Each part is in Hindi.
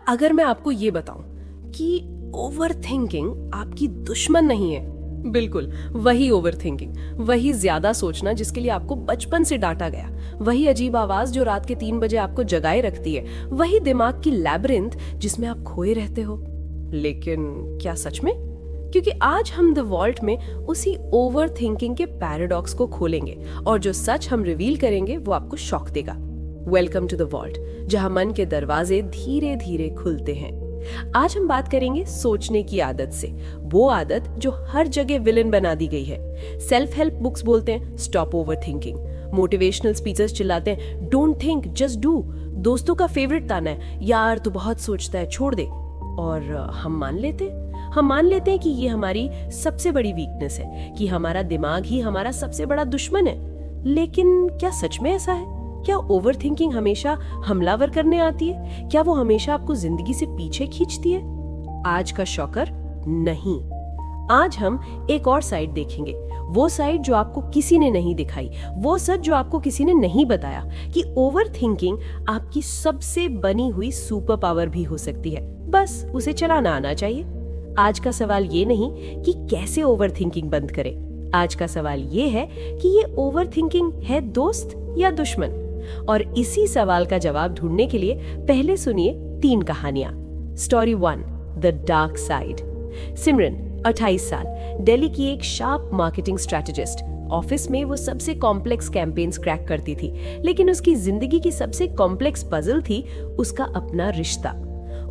अगर मैं आपको ये बताऊं कि ओवर थिंकिंग आपकी दुश्मन नहीं है, बिल्कुल वही ओवर थिंकिंग, वही ज्यादा सोचना जिसके लिए आपको बचपन से डांटा गया, वही अजीब आवाज जो रात के 3 बजे आपको जगाए रखती है, वही दिमाग की लैबिरिंथ जिसमें आप खोए रहते हो। लेकिन क्या सच में? क्योंकि आज हम द वॉल्ट में उसी ओवर थिंकिंग के पैराडॉक्स को खोलेंगे और जो सच हम रिवील करेंगे वो आपको शॉक देगा। वेलकम टू द वॉल्ट, जहां मन के दरवाजे धीरे धीरे खुलते हैं। आज हम बात करेंगे सोचने की आदत से, वो आदत जो हर जगह विलन बना दी गई है। सेल्फ हेल्प बुक्स बोलते हैं स्टॉप ओवर थिंकिंग, मोटिवेशनल स्पीचर्स चिल्लाते हैं डोंट थिंक जस्ट डू, दोस्तों का फेवरेट ताना है यार तू बहुत सोचता है छोड़ दे। और हम मान लेते हैं कि ये हमारी सबसे बड़ी वीकनेस है, कि हमारा दिमाग ही हमारा सबसे बड़ा दुश्मन है। लेकिन क्या सच में ऐसा है? क्या ओवर थिंकिंग हमेशा हमलावर करने आती है? क्या वो हमेशा आपको जिंदगी से पीछे खींचती है? आज का शॉकर नहीं। आज हम एक और साइड देखेंगे, वो साइड जो आपको किसी ने नहीं दिखाई, वो सच जो आपको किसी ने नहीं बताया कि ओवर थिंकिंग आपकी सबसे बनी हुई सुपर पावर भी हो सकती है, बस उसे चलाना आना चाहिए। आज का सवाल ये नहीं कि कैसे ओवर थिंकिंग बंद करें, आज का सवाल ये है कि ये ओवर थिंकिंग है दोस्त या दुश्मन। और इसी सवाल का जवाब ढूंढने के लिए पहले सुनिए 3 कहानियां। Story 1, the dark side. Simran 28 साल, दिल्ली की एक शार्प मार्केटिंग स्ट्रेटेजिस्ट। ऑफिस में वो सबसे कॉम्प्लेक्स कैंपेन्स क्रैक करती थी, लेकिन उसकी जिंदगी की सबसे कॉम्प्लेक्स पजल थी उसका अपना रिश्ता।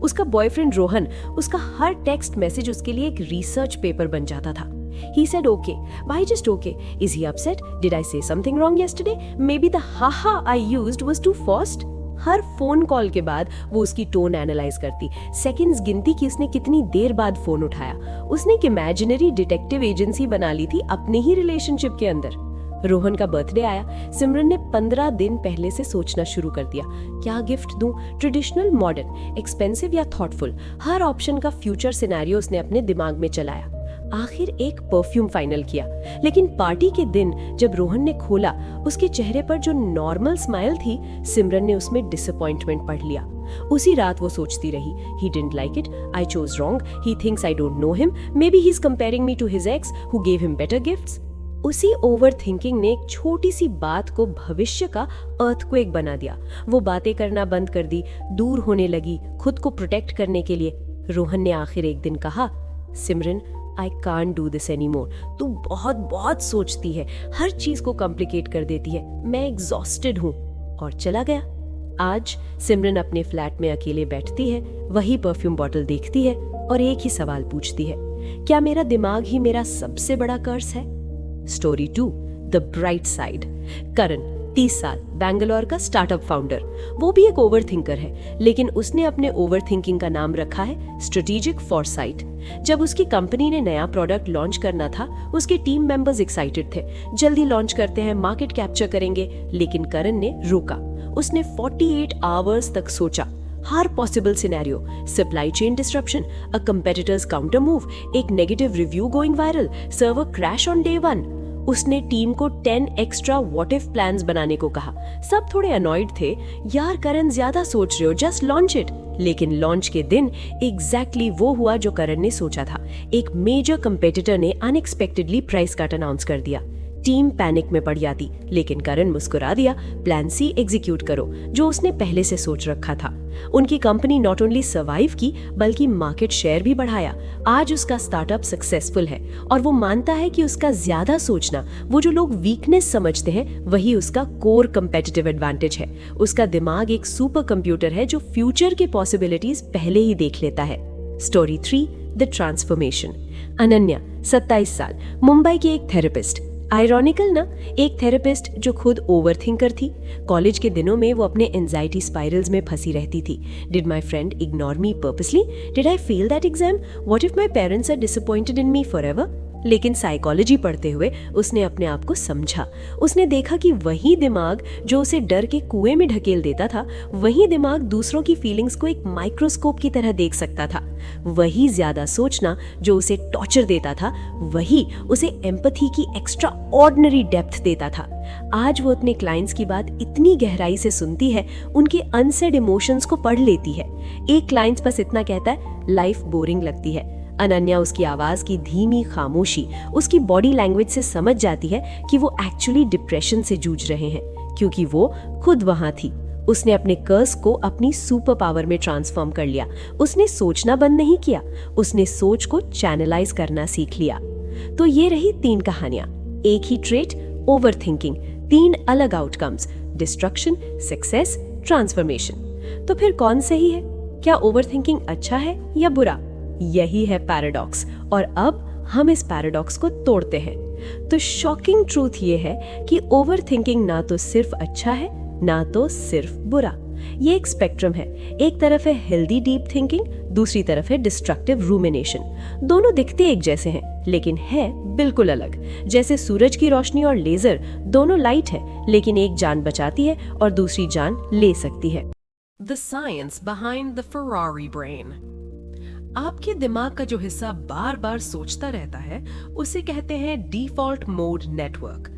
उसका बॉयफ्रेंड रोहन, उसका हर टेक्स्ट मैसेज उसके लिए एक रिसर्च पेपर बन जाता था। He said okay, why just okay? Is he upset? Did I say something wrong yesterday? Maybe the haha I used was too forced? Her phone call के बाद वो उसकी टोन एनालाइज करती, सेकंड्स गिनती कि उसने कितनी देर बाद फोन उठाया। उसने एक इमेजिनरी डिटेक्टिव एजेंसी बना ली थी अपने ही रिलेशनशिप के अंदर। रोहन का बर्थडे आया, सिमरन ने 15 दिन पहले से सोचना शुरू कर दिया, क्या गिफ्ट दूं, ट्रेडिशनल, मॉडर्न, एक्सपेंसिव या थॉटफुल। हर ऑप्शन का फ्यूचर सिनेरियो उसने अपने दिमाग में चलाया। आखिर एक परफ्यूम फाइनल किया, लेकिन पार्टी के दिन जब रोहन ने खोला, उसके चेहरे पर जो नॉर्मल स्माइल थी, सिमरन ने उसमें डिसअपॉइंटमेंट पढ़ लिया। उसी रात वो सोचती रही, he didn't like it, I chose wrong, he thinks I don't know him, maybe he's comparing me to his ex who gave him better gifts। उसी ओवर थिंकिंग ने एक छोटी सी बात को भविष्य का अर्थक्वेक बना दिया। वो बातें करना बंद कर दी, दूर होने लगी, खुद को प्रोटेक्ट करने के लिए। रोहन ने आखिर एक दिन कहा, सिमरन I can't do this anymore, तू बहुत बहुत सोचती है, हर चीज को कॉम्प्लिकेट कर देती है, मैं एग्जॉस्टेड हूँ। और चला गया। आज सिमरन अपने फ्लैट में अकेले बैठती है, वही परफ्यूम बॉटल देखती है और एक ही सवाल पूछती है, क्या मेरा दिमाग ही मेरा सबसे बड़ा कर्स है? Story 2, the bright side. Karan 30 साल, बैंगलोर का स्टार्टअप फाउंडर। वो भी एक ओवर थिंकर है, लेकिन उसने अपने ओवर थिंकिंग का नाम रखा है स्ट्रेटेजिक फॉरसाइट। जब उसकी कंपनी ने नया प्रोडक्ट लॉन्च करना था, उसके टीम मेंबर्स एक्साइटेड थे, जल्दी लॉन्च करते हैं, मार्केट कैप्चर करेंगे। लेकिन करण ने रोका। उसने 48 आवर्स तक सोचा, हर possible scenario, supply chain disruption, a competitor's counter move, एक negative review going viral, server crash on day 1। उसने टीम को 10 एक्स्ट्रा व्हाट इफ प्लान्स बनाने को कहा। सब थोड़े अनॉयड थे, यार करण ज्यादा सोच रहे हो, जस्ट लॉन्च इट। लेकिन लॉन्च के दिन एग्जैक्टली वो हुआ जो करण ने सोचा था। एक मेजर कंपेटिटर ने अनएक्सपेक्टेडली प्राइस कट अनाउंस कर दिया। टीम पैनिक में पड़ जाती, लेकिन करण मुस्कुरा दिया, प्लान सी एग्जीक्यूट करो, जो उसने पहले से सोच रखा था। उनकी कंपनी नॉट ओनली सर्वाइव की, बल्कि मार्केट शेयर भी बढ़ाया। आज उसका स्टार्टअप सक्सेसफुल है और वो मानता है कि उसका ज्यादा सोचना, वो जो लोग वीकनेस समझते हैं, वही उसका कोर कंपेटिटिव एडवांटेज है। उसका दिमाग एक सुपर कंप्यूटर है जो फ्यूचर के पॉसिबिलिटीज पहले ही देख लेता है। Story 3, the transformation. अनन्या 27 साल, मुंबई की एक थेरेपिस्ट। आयरॉनिकल ना, एक थेरेपिस्ट जो खुद ओवर थिंकर थी। कॉलेज के दिनों में वो अपने एंजाइटी स्पाइरल्स में फंसी रहती थी। Did my friend ignore me purposely? Did I fail that exam? What if my parents are disappointed in me forever? लेकिन साइकोलॉजी पढ़ते हुए उसने अपने आप को समझा। उसने देखा कि वही दिमाग जो उसे डर के कुएं में ढकेल देता था, वही दिमाग दूसरों की फीलिंग्स को एक माइक्रोस्कोप की तरह देख सकता था। वही ज्यादा सोचना जो उसे टॉर्चर देता था, वही उसे एम्पैथी की एक्स्ट्रा ऑर्डिनरी डेप्थ देता था। आज वो अपने क्लाइंट्स की बात इतनी गहराई से सुनती है, उनके अनसेड इमोशंस को पढ़ लेती है। एक क्लाइंट बस इतना कहता है, लाइफ बोरिंग लगती है। अनन्या उसकी आवाज की धीमी खामोशी, उसकी बॉडी लैंग्वेज से समझ जाती है कि वो एक्चुअली डिप्रेशन से जूझ रहे हैं, क्योंकि वो खुद वहां थी। उसने अपने कर्स को अपनी सुपर पावर में ट्रांसफॉर्म कर लिया। उसने सोचना बंद नहीं किया, उसने सोच को चैनलाइज करना सीख लिया। तो ये रही 3 कहानियां, एक ही ट्रेट, ओवर थिंकिंग, 3 अलग आउटकम्स, डिस्ट्रक्शन, सक्सेस, ट्रांसफॉर्मेशन। तो फिर कौन सही है? क्या ओवर थिंकिंग अच्छा है या बुरा? यही है पैराडॉक्स, और अब हम इस पैराडॉक्स को तोड़ते हैं। तो शॉकिंग ट्रूथ ये है कि ओवर थिंकिंग ना तो सिर्फ अच्छा है, ना तो सिर्फ बुरा। ये एक स्पेक्ट्रम है। एक तरफ है हेल्दी डीप थिंकिंग, दूसरी तरफ है डिस्ट्रक्टिव रूमिनेशन। दोनों दिखते एक जैसे हैं, लेकिन है बिल्कुल अलग। जैसे सूरज की रोशनी और लेजर, दोनों लाइट है, लेकिन एक जान बचाती है और दूसरी जान ले सकती है। The science behind the Ferrari brain. आपके दिमाग का जो हिस्सा बार बार सोचता रहता है, उसे कहते हैं डिफॉल्ट मोड नेटवर्क।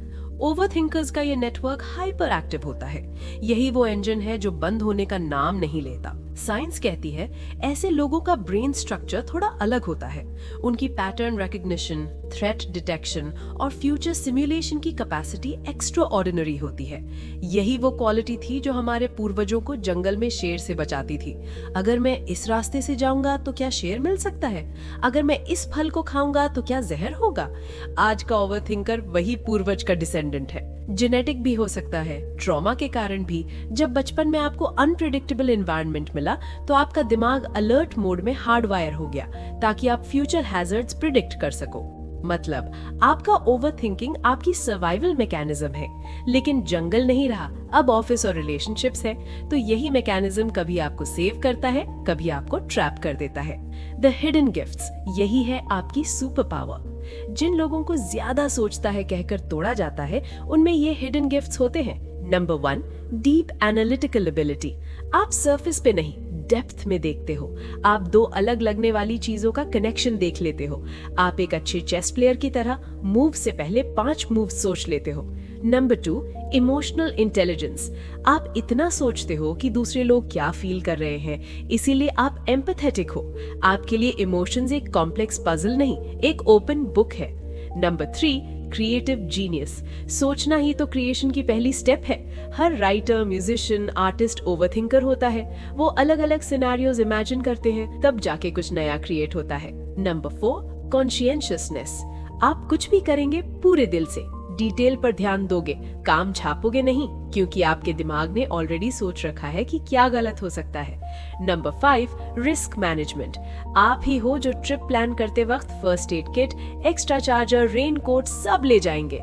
ओवरथिंकर्स का ये नेटवर्क हाइपर एक्टिव होता है। यही वो इंजन है जो बंद होने का नाम नहीं लेता। साइंस कहती है ऐसे लोगों का ब्रेन स्ट्रक्चर थोड़ा अलग होता है। उनकी पैटर्न रिकग्निशन, थ्रेट डिटेक्शन और फ्यूचर सिमुलेशन की कैपेसिटी एक्स्ट्रा ऑर्डिनरी होती है। यही वो क्वालिटी थी जो हमारे पूर्वजों को जंगल में शेर से बचाती थी। अगर मैं इस रास्ते से जाऊंगा तो क्या शेर मिल सकता है? अगर मैं इस फल को खाऊंगा तो क्या जहर होगा? आज का ओवरथिंकर वही पूर्वज का डिसेंडेंट है। जेनेटिक भी हो सकता है, ट्रॉमा के कारण भी। जब बचपन में आपको अनप्रेडिक्टेबल एनवायरनमेंट मिला तो आपका दिमाग अलर्ट मोड में हार्डवायर हो गया, ताकि आप फ्यूचर हैजर्ड्स प्रिडिक्ट कर सको। मतलब आपका ओवरथिंकिंग आपकी सर्वाइवल मैकेनिज्म है, लेकिन जंगल नहीं रहा, अब ऑफिस और रिलेशनशिप्स है। तो यही मैकेनिज्म कभी आपको सेव करता है, कभी आपको ट्रैप कर देता है। द हिडन गिफ्ट्स, यही है आपकी सुपर पावर। जिन लोगों को ज्यादा सोचता है कहकर तोड़ा जाता है, उनमें ये हिडन गिफ्ट्स होते हैं। Number 1, deep analytical ability. आप सरफेस पे नहीं, डेप्थ में देखते हो। आप 2 अलग लगने वाली चीजों का कनेक्शन देख लेते हो। आप एक अच्छे चेस प्लेयर की तरह मूव से पहले 5 मूव सोच लेते हो। Number 2, emotional intelligence. आप इतना सोचते हो कि दूसरे लोग क्या फील कर रहे हैं, इसीलिए आप एम्पैथेटिक हो। आपके लिए इमोशंस एक कॉम्प्लेक्स पजल नहीं, एक ओपन बुक है। Number 3, creative genius. सोचना ही तो क्रिएशन की पहली स्टेप है। हर राइटर, म्यूजिशियन, आर्टिस्ट ओवरथिंकर होता है। वो अलग अलग सिनेरियोज इमेजिन करते हैं, तब जाके कुछ नया क्रिएट होता है। Number 4, consciousness. आप कुछ भी करेंगे पूरे दिल से, डिटेल पर ध्यान दोगे, काम छापोगे नहीं, क्योंकि आपके दिमाग ने ऑलरेडी सोच रखा है कि क्या गलत हो सकता है। Number 5, risk management. आप ही हो जो ट्रिप प्लान करते वक्त first aid kit, extra charger, rain coat सब ले जाएंगे।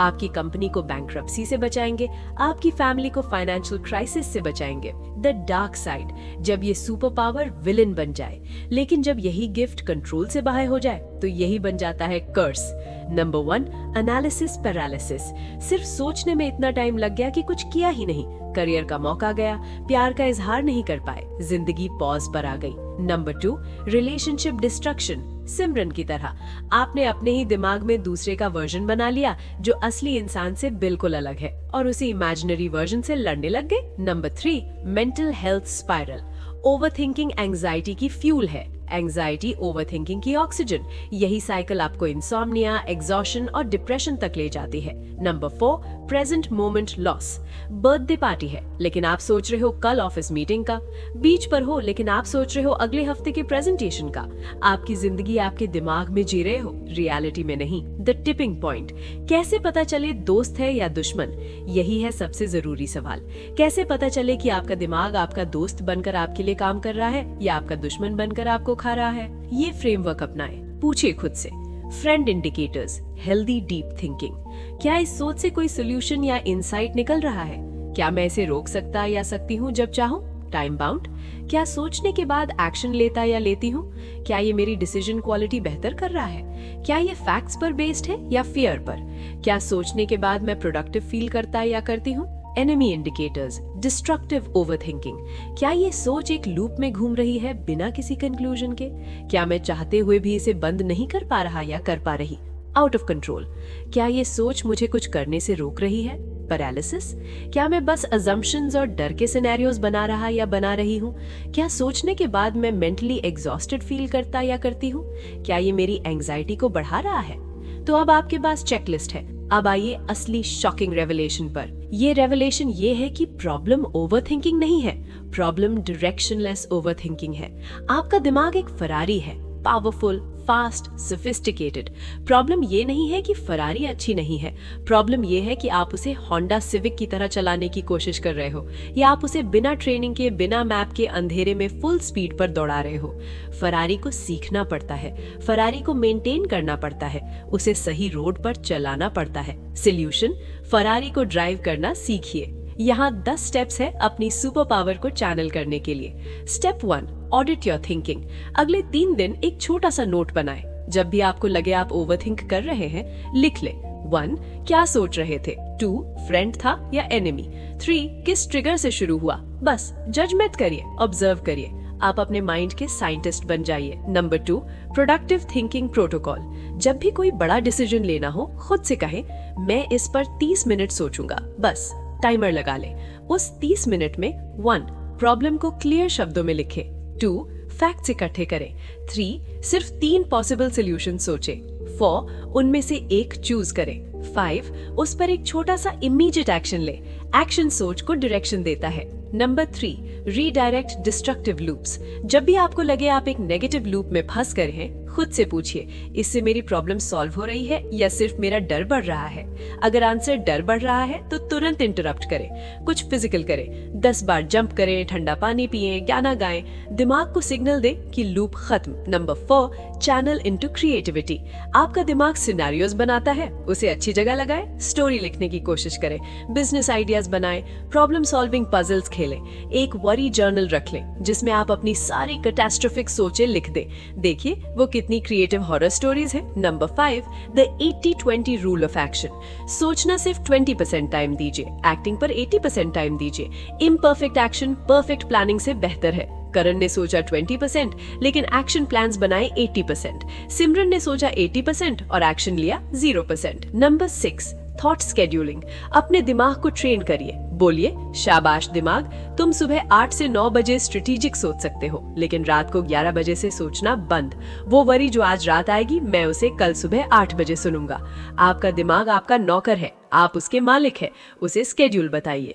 आपकी कंपनी को बैंक्रप्सी से बचाएंगे, आपकी फैमिली को फाइनेंशियल क्राइसिस से बचाएंगे। द डार्क साइड, जब ये सुपर पावर विलन बन जाए, लेकिन जब यही गिफ्ट कंट्रोल से बाहर हो जाए तो यही बन जाता है कर्स। Number 1, analysis paralysis. सिर्फ सोचने में इतना टाइम लग गया कि कुछ किया ही नहीं। करियर का मौका गया, प्यार का इजहार नहीं कर पाए, जिंदगी पॉज पर आ गई। Number 2, relationship destruction. सिमरन की तरह आपने अपने ही दिमाग में दूसरे का वर्जन बना लिया जो असली इंसान से बिल्कुल अलग है, और उसी इमेजिनरी वर्जन से लड़ने लग गए। Number 3, mental health spiral. Overthinking anxiety की फ्यूल है, एंजाइटी ओवरथिंकिंग की ऑक्सीजन। यही साइकिल आपको इंसोम्निया, एग्जॉशन और डिप्रेशन तक ले जाती है। Number 4, present moment loss. Birthday party है, लेकिन आप सोच रहे हो कल ऑफिस मीटिंग का। बीच पर हो, लेकिन आप सोच रहे हो अगले हफ्ते के प्रेजेंटेशन का। आपकी जिंदगी आपके दिमाग में जी रहे हो, रियलिटी में नहीं। The tipping point. कैसे पता चले दोस्त है या दुश्मन? यही है सबसे जरूरी सवाल। कैसे पता चले कि आपका दिमाग आपका दोस्त बनकर आपके लिए काम कर रहा है या आपका दुश्मन बनकर आपको खा रहा है? ये फ्रेमवर्क अपनाएं। पूछिए खुद से, friend indicators, healthy deep thinking. क्या इस सोच से कोई सोल्यूशन या इंसाइट निकल रहा है? क्या मैं इसे रोक सकता या सकती हूँ जब चाहूँ? Time bound? क्या सोचने के बाद एक्शन लेता या लेती हूँ? क्या ये मेरी डिसीजन क्वालिटी बेहतर कर रहा है? क्या ये फैक्ट्स पर बेस्ड है या फियर पर? क्या सोचने के बाद मैं प्रोडक्टिव फील करता या करती हूँ? Enemy indicators, destructive overthinking. क्या ये सोच एक लूप में घूम रही है बिना किसी कंक्लूजन के? क्या मैं चाहते हुए भी इसे बंद नहीं कर पा रहा या कर पा रही? Out of control. क्या ये सोच मुझे कुछ करने से रोक रही है? पैरालिसिस। क्या मैं बस अजम्पशंस और डर के सिनेरियोज बना रहा या बना रही हूँ? क्या सोचने के बाद मैं मेंटली एग्जॉस्टेड फील करता या करती हूँ? क्या ये मेरी एंजाइटी को बढ़ा रहा है? तो अब आपके पास चेकलिस्ट है। अब आइए असली शॉकिंग रेवलेशन पर। ये रेवलेशन ये है कि प्रॉब्लम ओवरथिंकिंग नहीं है, प्रॉब्लम डायरेक्शनलेस ओवरथिंकिंग है। आपका दिमाग एक फरारी है, पावरफुल, फास्ट, सोफिस्टिकेटेड। प्रॉब्लम ये नहीं है कि फरारी अच्छी नहीं है, प्रॉब्लम ये है कि आप उसे होंडा सिविक की तरह चलाने की कोशिश कर रहे हो, या आप उसे बिना ट्रेनिंग के, बिना मैप के अंधेरे में फुल स्पीड पर दौड़ा रहे हो। फरारी को सीखना पड़ता है, फरारी को मेंटेन करना पड़ता है, उसे सही रोड पर चलाना पड़ता है। सॉल्यूशन, फरारी को ड्राइव करना सीखिए। यहाँ 10 स्टेप्स है अपनी सुपर पावर को चैनल करने के लिए। Step 1, audit your thinking. अगले 3 दिन एक छोटा सा नोट बनाएं। जब भी आपको लगे आप ओवरथिंक कर रहे हैं, लिख ले। 1, क्या सोच रहे थे? 2, फ्रेंड था या एनिमी? 3, किस ट्रिगर से शुरू हुआ? बस जज मत करिए, ऑब्जर्व करिए। आप अपने माइंड के साइंटिस्ट बन जाइए। Number 2, productive thinking protocol. जब भी कोई बड़ा डिसीजन लेना हो, खुद से कहें, मैं इस पर 30 मिनट सोचूंगा। बस टाइमर लगा ले। उस 30 मिनट में 1, प्रॉब्लम को क्लियर शब्दों में लिखें। 2, फैक्ट्स इकट्ठे करें। 3, सिर्फ 3 पॉसिबल सॉल्यूशन सोचें। 4, उनमें से एक चूज करें। 5, उस पर एक छोटा सा इमीडिएट एक्शन ले। एक्शन सोच को डायरेक्शन देता है। Number 3, redirect destructive loops. जब भी आपको लगे आप एक नेगेटिव लूप में फंस गए हैं, खुद से पूछिए, इससे मेरी प्रॉब्लम सॉल्व हो रही है या सिर्फ मेरा डर बढ़ रहा है? अगर आंसर डर बढ़ रहा है तो तुरंत इंटरप्ट करें, कुछ फिजिकल करें, 10 बार जंप करें, ठंडा पानी पिएं, गाना गाएं, दिमाग को सिग्नल दें कि लूप खत्म। Number 4, channel into creativity. आपका दिमाग सिनेरियोज बनाता है, उसे अच्छी जगह लगाएं, स्टोरी लिखने की कोशिश करें, बिजनेस आइडियाज बनाएं, प्रॉब्लम सॉल्विंग पजल्स खेलें, एक वरी जर्नल रख लें जिसमें आप अपनी सारी कैटास्ट्रोफिक सोचें लिख दें। देखिए वो कितनी क्रिएटिव हॉरर स्टोरीज है। Number 5, the 80-20 rule of action. सोचना सिर्फ 20% टाइम दीजिए, एक्टिंग पर 80% टाइम दीजिए। इम्परफेक्ट एक्शन परफेक्ट प्लानिंग से बेहतर है। करण ने सोचा 20% लेकिन एक्शन प्लान्स बनाए 80%। सिमरन ने सोचा 80% और एक्शन लिया 0%। Number 6, thought scheduling. अपने दिमाग को ट्रेन करिए। बोलिए, शाबाश दिमाग, तुम सुबह 8 से 9 बजे स्ट्रेटेजिक सोच सकते हो, लेकिन रात को 11 बजे से सोचना बंद। वो वरी जो आज रात आएगी, मैं उसे कल सुबह 8 बजे सुनूंगा। आपका दिमाग आपका नौकर है, आप उसके मालिक है। उसे स्केड्यूल बताइए।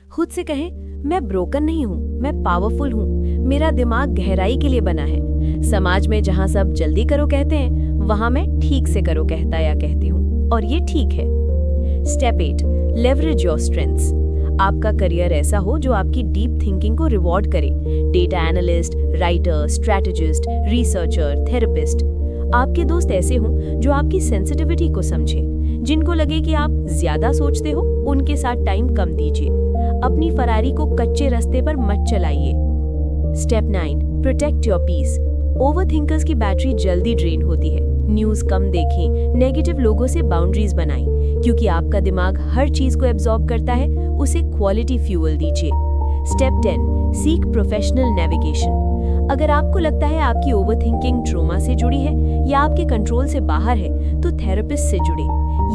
खुद से कहें, मैं ब्रोकन नहीं हूँ, मैं पावरफुल हूँ। मेरा दिमाग गहराई के लिए बना है। समाज में जहाँ सब जल्दी करो कहते हैं, वहाँ मैं ठीक से करो कहता या कहती हूँ, और ये ठीक है। Step 8, leverage your strengths. आपका करियर ऐसा हो जो आपकी डीप थिंकिंग को रिवॉर्ड करे। Data analyst, writer, strategist, researcher, therapist. आपके दोस्त ऐसे हों जो आपकी सेंसिटिविटी को समझें। जिनको लगे कि आप ज्यादा सोचते हो, उनके साथ टाइम कम दीजिए। अपनी फरारी को कच्चे रास्ते पर मत चलाइए। Step 9, protect your peace. Overthinkers की बैटरी जल्दी ड्रेन होती है। न्यूज़ कम देखें, नेगेटिव लोगों से बाउंड्रीज बनाएं, क्योंकि आपका दिमाग हर चीज को एब्जॉर्ब करता है। उसे क्वालिटी फ्यूल दीजिए। Step 10, seek professional navigation. अगर आपको लगता है आपकी ओवरथिंकिंग ट्रॉमा से जुड़ी है या आपके कंट्रोल से बाहर है, तो थेरेपिस्ट से जुड़े।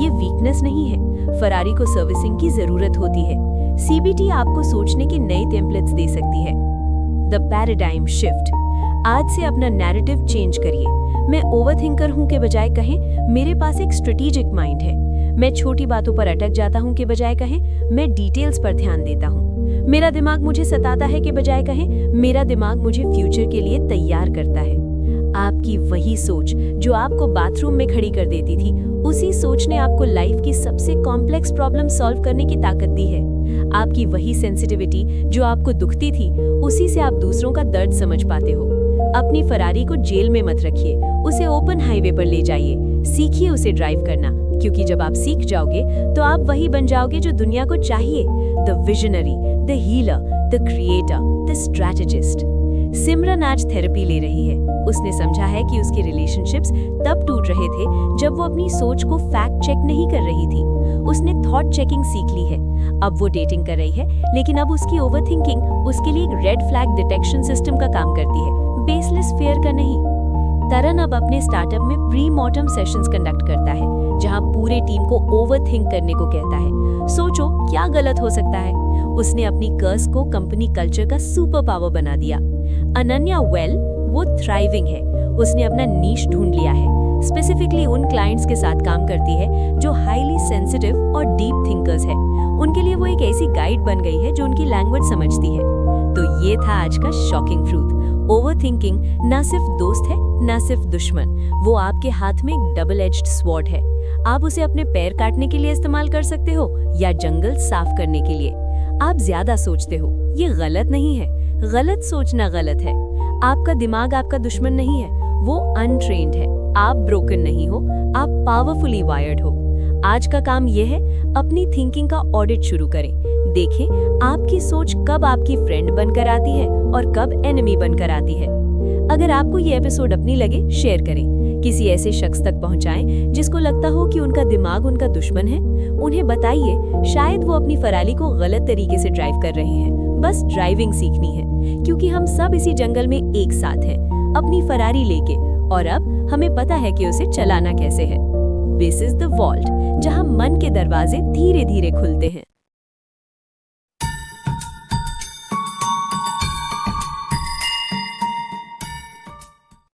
ये वीकनेस नहीं है, फरारी को सर्विसिंग की जरूरत होती है। सीबीटी आपको सोचने के नए टेम्पलेट्स दे सकती है। The paradigm shift. आज से अपना नैरेटिव चेंज करिए। मैं ओवरथिंकर हूं के बजाय कहें, मेरे पास एक स्ट्रेटेजिक माइंड है। मैं छोटी बातों पर अटक जाता हूं के बजाय कहें, मैं डिटेल्स पर ध्यान देता हूं। मेरा दिमाग मुझे सताता है के बजाय कहें, मेरा दिमाग मुझे फ्यूचर के लिए तैयार करता है। आपकी वही सोच जो आपको बाथरूम में खड़ी कर देती थी, उसी सोच ने आपको लाइफ की सबसे कॉम्प्लेक्स प्रॉब्लम सॉल्व करने की ताकत दी है। आपकी वही सेंसिटिविटी जो आपको दुखती थी, उसी से आप दूसरों का दर्द समझ पाते हो। अपनी फरारी को जेल में मत रखिए, उसे ओपन हाईवे पर ले जाइए। सीखिए उसे ड्राइव करना, क्योंकि जब आप सीख जाओगे तो आप वही बन जाओगे जो दुनिया को चाहिए। The visionary, the healer, the creator, the strategist. Simran आज थेरेपी ले रही है। उसने समझा है कि उसके रिलेशनशिप्स तब टूट रहे थे जब वो अपनी सोच को फैक्ट चेक नहीं कर रही थी। उसने थॉट चेकिंग सीख ली है। अब वो डेटिंग कर रही है, लेकिन अब उसकी ओवरथिंकिंग उसके लिए एक रेड फ्लैग डिटेक्शन सिस्टम का काम करती है, बेसलेस फेयर का नहीं। तरन अब अपने स्टार्टअप में प्री मॉर्टम सेशंस कंडक्ट करता है, जहां पूरे टीम को ओवरथिंक करने को कहता है। सोचो क्या गलत हो सकता है। उसने अपनी कर्स को कंपनी कल्चर का सुपर पावर बना दिया। अनन्या वो थ्राइविंग है। उसने अपना नीश ढूंढ लिया है। स्पेसिफिकली उन क्लाइंट्स के साथ काम करती है जो हाईली सेंसिटिव और डीप थिंकर्स है। उनके लिए वो एक ऐसी गाइड बन गई है जो उनकी लैंग्वेज समझती है। तो ये था आज का शॉकिंग ट्रूथ। ओवरथिंकिंग ना सिर्फ दोस्त है, ना सिर्फ दुश्मन, वो आपके हाथ में एक डबल एज्ड स्वॉर्ड है। आप उसे अपने पैर काटने के लिए इस्तेमाल कर सकते हो या जंगल साफ करने के लिए। आप ज्यादा सोचते हो, ये गलत नहीं है। गलत सोचना गलत है। आपका दिमाग आपका दुश्मन नहीं है, वो अनट्रेन्ड है। आप ब्रोकन नहीं हो, आप पावरफुली वायर्ड हो। आज का काम ये है, अपनी थिंकिंग का ऑडिट शुरू करें। देखें आपकी सोच कब आपकी फ्रेंड बनकर आती है और कब एनिमी बनकर आती है। अगर आपको ये एपिसोड अपनी लगे, शेयर करें। किसी ऐसे शख्स तक पहुंचाएं जिसको लगता हो कि उनका दिमाग उनका दुश्मन है। उन्हें बताइए शायद वो अपनी फरारी को गलत तरीके से ड्राइव कर रहे हैं। बस ड्राइविंग सीखनी है, क्योंकि हम सब इसी जंगल में एक साथ हैं, अपनी फरारी लेके। और अब हमें पता है कि उसे चलाना कैसे है। दिस इज द वॉल्ट, जहां मन के दरवाजे धीरे धीरे खुलते हैं।